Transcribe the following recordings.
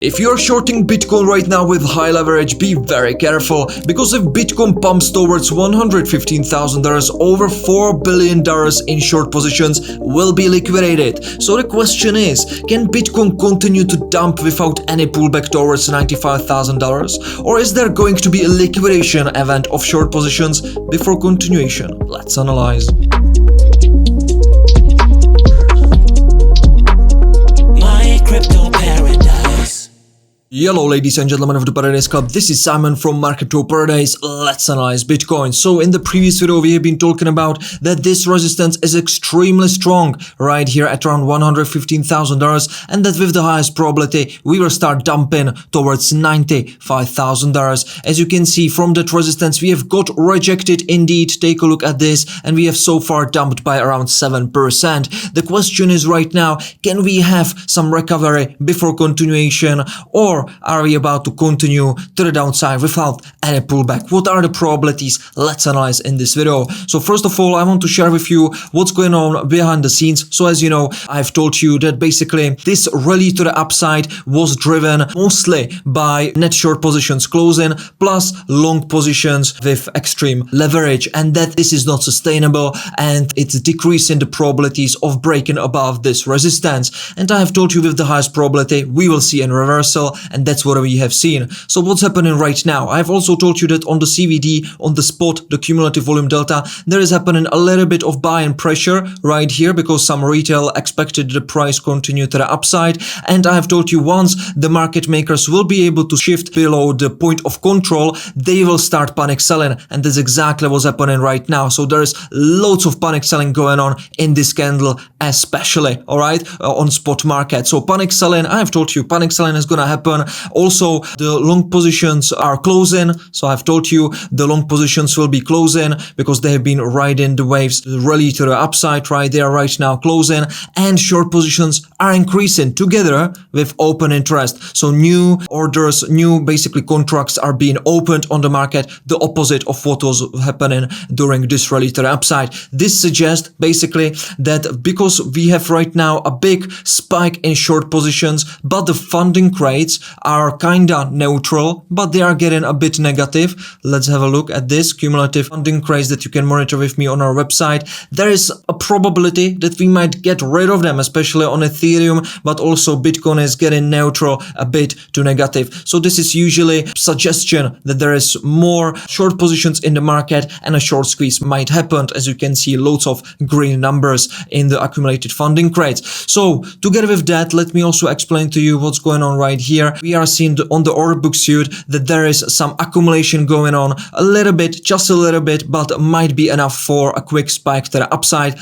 If you're shorting Bitcoin right now with high leverage, be very careful, because if Bitcoin pumps towards $115,000, over $4 billion in short positions will be liquidated. So the question is, can Bitcoin continue to dump without any pullback towards $95,000? Or is there going to be a liquidation event of short positions before continuation? Let's analyze. Hello ladies and gentlemen of the Paradise Club, this is Simon from Crypto Paradise. Let's analyze Bitcoin. So in the previous video we have been talking about that this resistance is extremely strong right here at around $115,000, and that with the highest probability we will start dumping towards $95,000. As you can see from that resistance, we have got rejected indeed. Take a look at this, and we have so far dumped by around 7%. The question is right now, can we have some recovery before continuation, or are we about to continue to the downside without any pullback? What are the probabilities? Let's analyze in this video. So first of all, I want to share with you what's going on behind the scenes. So as you know, I've told you that basically this rally to the upside was driven mostly by net short positions closing plus long positions with extreme leverage, and that this is not sustainable and it's decreasing the probabilities of breaking above this resistance. And I have told you with the highest probability we will see a reversal, and that's what we have seen. So what's happening right now? I've also told you that on the CVD, on the spot, the cumulative volume delta, there is happening a little bit of buying pressure right here because some retail expected the price continue to the upside. And I have told you once the market makers will be able to shift below the point of control, they will start panic selling, and that's exactly what's happening right now. So there is loads of panic selling going on in this candle, especially, all right, on spot market. So panic selling, I have told you, panic selling is gonna happen. Also, the long positions are closing. So I've told you the long positions will be closing because they have been riding the waves rally to the upside, right? They are right now closing, and short positions are increasing together with open interest. So new orders, new basically contracts are being opened on the market, the opposite of what was happening during this rally to the upside. This suggests basically that because we have right now a big spike in short positions, but the funding rates are kinda neutral, but they are getting a bit negative. Let's have a look at this cumulative funding rates that you can monitor with me on our website. There is a probability that we might get rid of them, especially on Ethereum, but also Bitcoin is getting neutral a bit to negative. So this is usually a suggestion that there is more short positions in the market and a short squeeze might happen. As you can see, loads of green numbers in the accumulated funding rates. So together with that, let me also explain to you what's going on right here. We are seeing on the order book suit that there is some accumulation going on a little bit, just a little bit, but might be enough for a quick spike to the upside.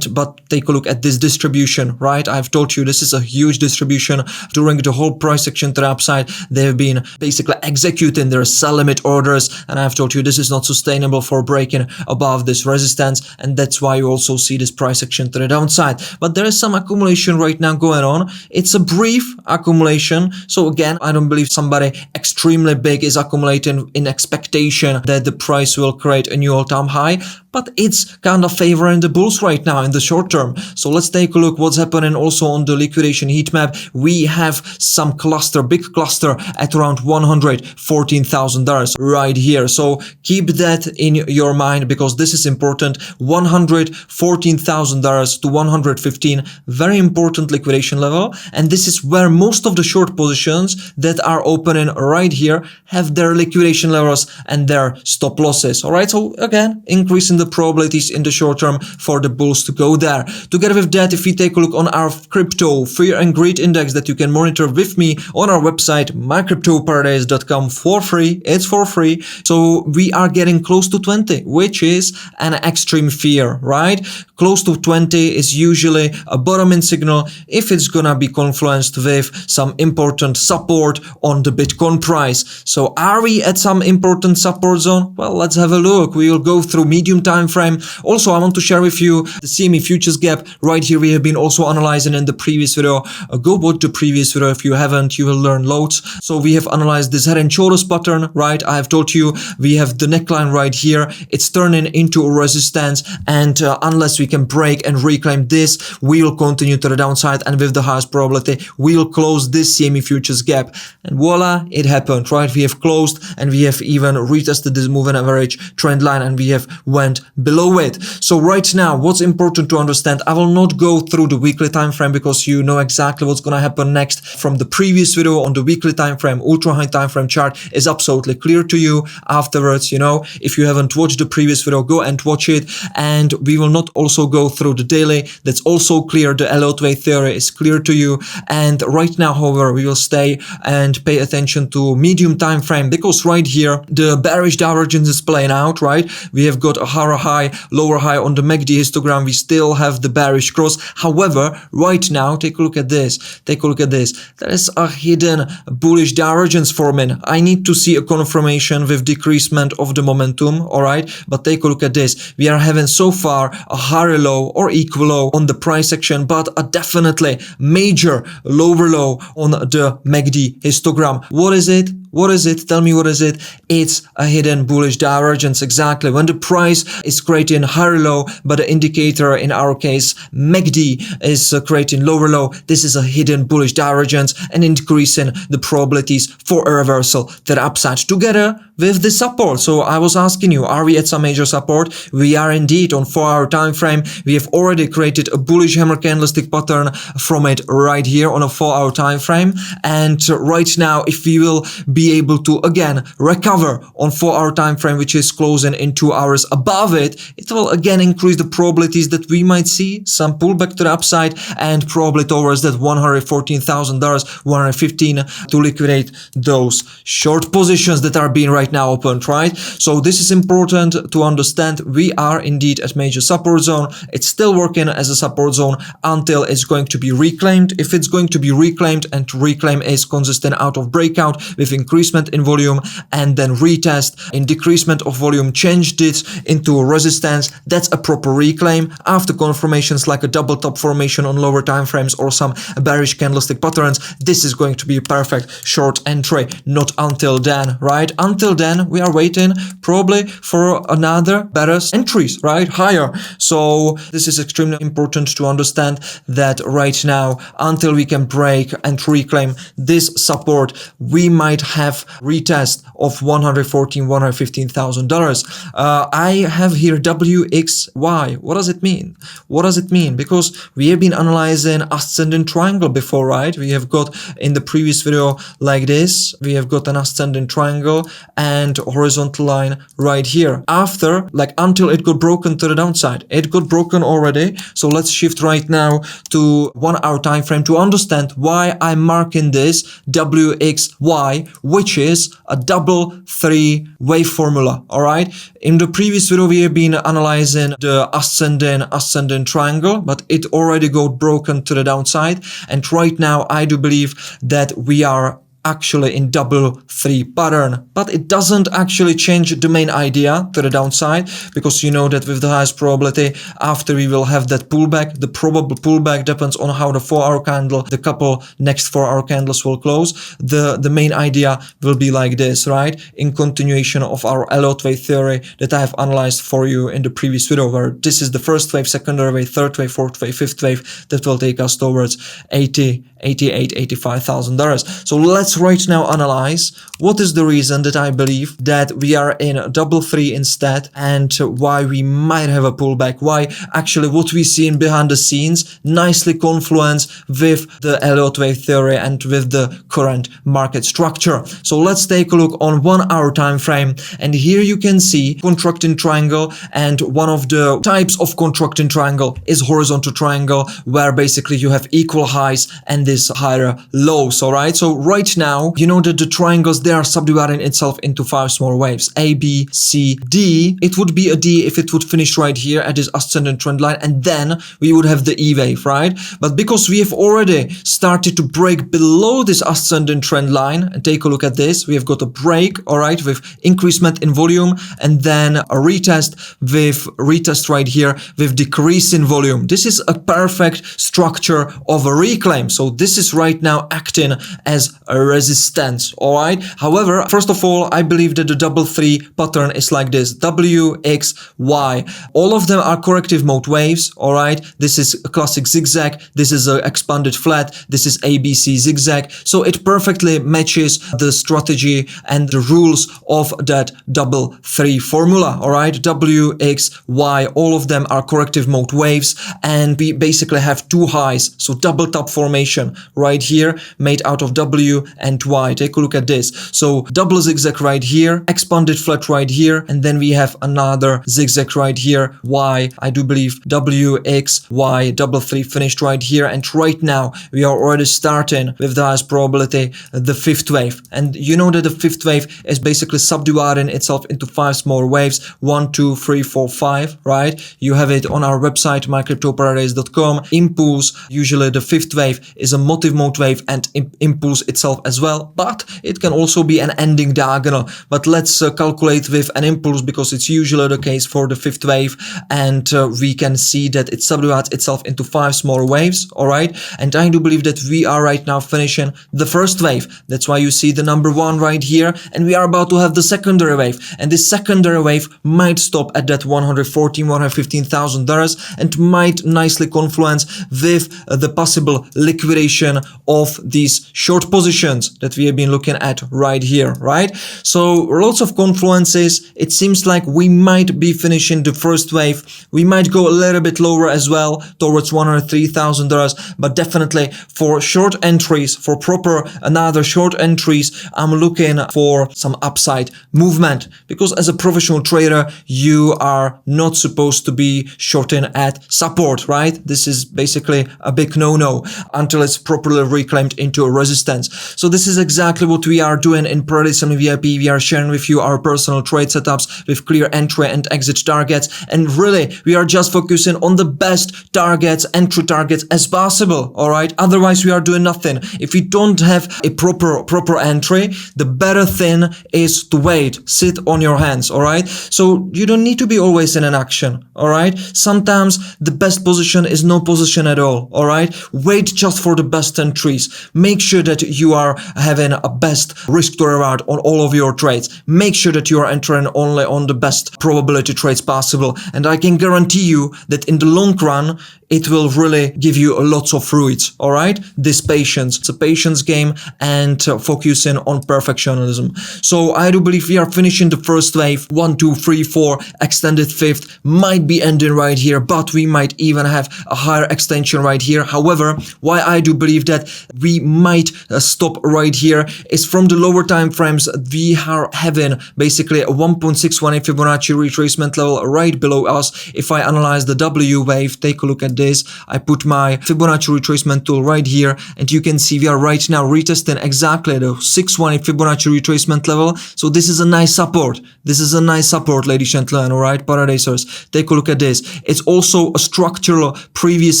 But take a look at this distribution, right? I've told you this is a huge distribution during the whole price action to the upside. They've been basically executing their sell limit orders, and I've told you this is not sustainable for breaking above this resistance, and that's why you also see this price action to the downside. But there is some accumulation right now going on. It's a brief accumulation. So again, I don't believe somebody extremely big is accumulating in expectation that the price will create a new all-time high, but it's kind of favoring the bulls right now in the short term. So let's take a look what's happening also on the liquidation heat map. We have some cluster, big cluster at around $114,000 right here. So keep that in your mind because this is important. $114,000 to 115, very important liquidation level. And this is where most of the short positions that are opening right here have their liquidation levels and their stop losses. All right. So again, increasing the probabilities in the short term for the bulls to go there. Together with that, if we take a look on our crypto fear and greed index that you can monitor with me on our website, mycryptoparadise.com, for free. It's for free. So we are getting close to 20, which is an extreme fear, right? Close to 20 is usually a bottoming signal if it's gonna be confluenced with some important support on the Bitcoin price. So are we at some important support zone? Well, let's have a look. We will go through medium time time frame. Also, I want to share with you the CME futures gap right here. We have been also analyzing in the previous video. Go watch the previous video if you haven't. You will learn loads. So we have analyzed this head and shoulders pattern, right? I have told you we have the neckline right here. It's turning into a resistance, and unless we can break and reclaim this, we will continue to the downside, and with the highest probability we will close this CME futures gap. And voila, it happened, right? We have closed and we have even retested this moving average trend line, and we have went below it. So right now, what's important to understand, I will not go through the weekly time frame because you know exactly what's gonna happen next from the previous video on the weekly time frame. Ultra high time frame chart is absolutely clear to you afterwards. You know, if you haven't watched the previous video, go and watch it. And we will not also go through the daily. That's also clear. The Elliott wave theory is clear to you. And right now, however, we will stay and pay attention to medium time frame, because right here the bearish divergence is playing out, right? We have got a higher high, lower high on the MACD histogram. We still have the bearish cross. However, right now, take a look at this. Take a look at this. There is a hidden bullish divergence forming. I need to see a confirmation with decreasement of the momentum, all right? But take a look at this. We are having so far a higher low or equal low on the price action, but a definitely major lower low on the MACD histogram. What is it? What is it? Tell me what is it? It's a hidden bullish divergence. Exactly. When the price is creating higher low, but the indicator, in our case, MACD, is creating lower low, this is a hidden bullish divergence and increasing the probabilities for a reversal to the upside together with the support. So I was asking you, are we at some major support? We are indeed on 4-hour time frame. We have already created a bullish hammer candlestick pattern from it right here on a 4-hour time frame. And right now, if we will be able to again recover on 4-hour time frame, which is closing in 2 hours above it, it will again increase the probabilities that we might see some pullback to the upside, and probably towards that $114,000, 115 to liquidate those short positions that are being right now opened, right? So this is important to understand. We are indeed at major support zone. It's still working as a support zone until it's going to be reclaimed. If it's going to be reclaimed, and to reclaim is consistent out of breakout with increasement in volume and then retest in decreasement of volume, change this into a resistance, that's a proper reclaim. After confirmations like a double top formation on lower time frames or some bearish candlestick patterns, this is going to be a perfect short entry. Not until then, right? Until then, we are waiting probably for another better entries, right? Higher. So this is extremely important to understand that right now, until we can break and reclaim this support, we might have retest of $115,000. I have here WXY. What does it mean? What does it mean? Because we have been analyzing ascending triangle before, right? We have got in the previous video like this. We have got an ascending triangle and horizontal line right here. After, like, until it got broken to the downside. It got broken already. So let's shift right now to 1-hour time frame to understand why I'm marking this WXY, which is a double 3 wave formula. All right. In the previous video, we have been analyzing the ascending triangle, but it already got broken to the downside. And right now, I do believe that we are actually in double 3 pattern, but it doesn't actually change the main idea to the downside, because you know that with the highest probability, after we will have that pullback, the probable pullback depends on how the 4-hour candle, the couple next 4-hour candles will close. The main idea will be like this, right? In continuation of our Elliott wave theory that I have analyzed for you in the previous video, where this is the first wave, secondary wave, third wave, fourth wave, fifth wave, that will take us towards $85,000. So let's right now analyze what is the reason that I believe that we are in double 3 instead, and why we might have a pullback, why actually what we see in behind the scenes nicely confluence with the Elliott wave theory and with the current market structure. So let's take a look on 1-hour time frame, and here you can see contracting triangle, and one of the types of contracting triangle is horizontal triangle, where basically you have equal highs and this higher lows. All right, so right now, you know that the triangles, they are subdividing itself into 5 small waves, A, B, C, D. It would be a D if it would finish right here at this ascendant trend line, and then we would have the E wave, right? But because we have already started to break below this ascendant trend line, and take a look at this, we have got a break, all right, with increasement in volume, and then a retest right here with decrease in volume. This is a perfect structure of a reclaim. So this is right now acting as a resistance, all right? However, first of all, I believe that the double 3 pattern is like this: W, X, Y. All of them are corrective mode waves, all right? This is a classic zigzag. This is an expanded flat. This is ABC zigzag. So it perfectly matches the strategy and the rules of that double 3 formula, all right? W, X, Y, all of them are corrective mode waves, and we basically have 2 highs. So double top formation right here made out of W and Y. Take a look at this. So double zigzag right here, expanded flat right here, and then we have another zigzag right here, Y. I do believe W, X, Y, double 3 finished right here, and right now we are already starting with the highest probability the 5th wave. And you know that the 5th wave is basically subdividing itself into 5 small waves, 1, 2, 3, 4, 5, right? You have it on our website, mycryptoparadise.com. Impulse, usually the 5th wave is a motive mode wave and impulse itself as well, but it can also be an ending diagonal. But let's calculate with an impulse, because it's usually the case for the 5th wave, and we can see that it subdivides itself into 5 smaller waves, all right? And I do believe that we are right now finishing the 1st wave. That's why you see the number 1 right here, and we are about to have the secondary wave, and this secondary wave might stop at that $115,000 and might nicely confluence with the possible liquidation of these short positions that we have been looking at right here, right? So lots of confluences. It seems like we might be finishing the 1st wave. We might go a little bit lower as well towards $103,000, but definitely for short entries, for proper another short entries, I'm looking for some upside movement, because as a professional trader, you are not supposed to be shorting at support, right? This is basically a big no-no until it's properly reclaimed into a resistance. So this is exactly what we are doing in ParadiseFamilyVIP. We are sharing with you our personal trade setups with clear entry and exit targets, and really we are just focusing on the best targets, entry targets as possible, all right? Otherwise we are doing nothing. If we don't have a proper entry, the better thing is to wait, sit on your hands, all right? So you don't need to be always in an action, all right? Sometimes the best position is no position at all, all right? Wait just for the best entries. Make sure that you are having a best risk to reward on all of your trades. Make sure that you are entering only on the best probability trades possible, and I can guarantee you that in the long run it will really give you lots of fruits, all right? This patience, it's a patience game, and focusing on perfectionism. So I do believe we are finishing the 1st wave, 1, 2, 3, 4, extended 5th, might be ending right here, but we might even have a higher extension right here. However, why I do believe that we might stop right here is from the lower time frames, we are having basically a 1.618 Fibonacci retracement level right below us. If I analyze the W wave, take a look at this. I put my Fibonacci retracement tool right here, and you can see we are right now retesting exactly the 618 Fibonacci retracement level. So this is a nice support. This is a nice support, ladies and gentlemen, all right, Paradisers. Take a look at this. It's also a structural previous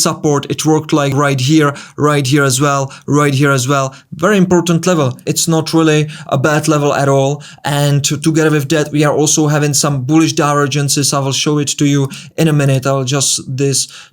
support. It worked like right here as well, right here as well. Very important level. It's not really a bad level at all. And together with that, we are also having some bullish divergences. I will show it to you in a minute. I'll just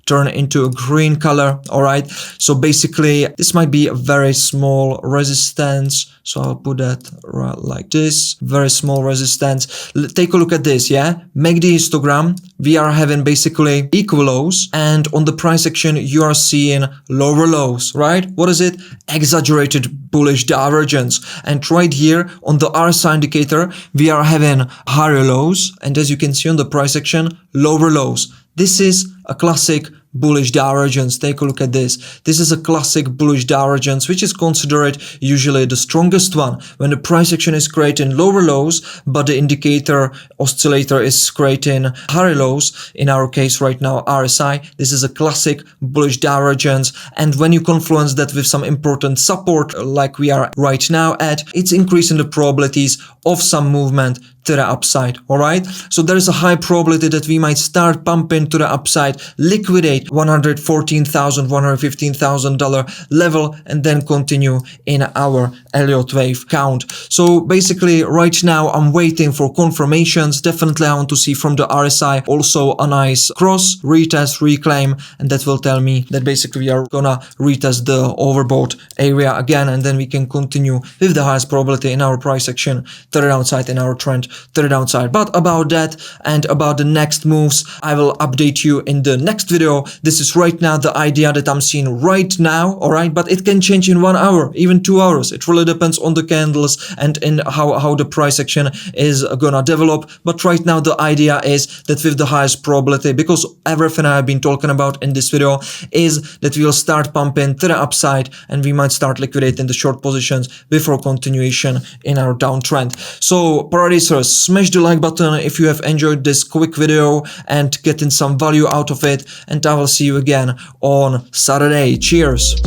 turn into a green color, all right? So basically, this might be a very small resistance. So I'll put that right like this, very small resistance. Take a look at this, yeah? Make the histogram. We are having basically equal lows, and on the price action, you are seeing lower lows, right? What is it? Exaggerated bullish divergence. And right here on the RSI indicator, we are having higher lows, and as you can see on the price action, lower lows. This is a classic bullish divergence. Take a look at this. This is a classic bullish divergence, which is considered usually the strongest one when the price action is creating lower lows, but the indicator oscillator is creating higher lows. In our case right now, RSI, this is a classic bullish divergence. And when you confluence that with some important support like we are right now at, it's increasing the probabilities of some movement to the upside. All right, so there is a high probability that we might start pumping to the upside, liquidate $114,000, $115,000 level, and then continue in our Elliott wave count. So basically right now I'm waiting for confirmations. Definitely I want to see from the RSI also a nice cross, retest, reclaim, and that will tell me that basically we are gonna retest the overbought area again, and then we can continue with the highest probability in our price action to the downside, in our trend to the downside. But about that and about the next moves, I will update you in the next video. This is right now the idea that I'm seeing right now, all right, but it can change in 1 hour, even 2 hours. It really depends on the candles and in how the price action is gonna develop. But right now the idea is that with the highest probability, because everything I've been talking about in this video is that we will start pumping to the upside and we might start liquidating the short positions before continuation in our downtrend. So Paradisers, smash the like button if you have enjoyed this quick video and getting some value out of it, and I will see you again on Saturday. Cheers.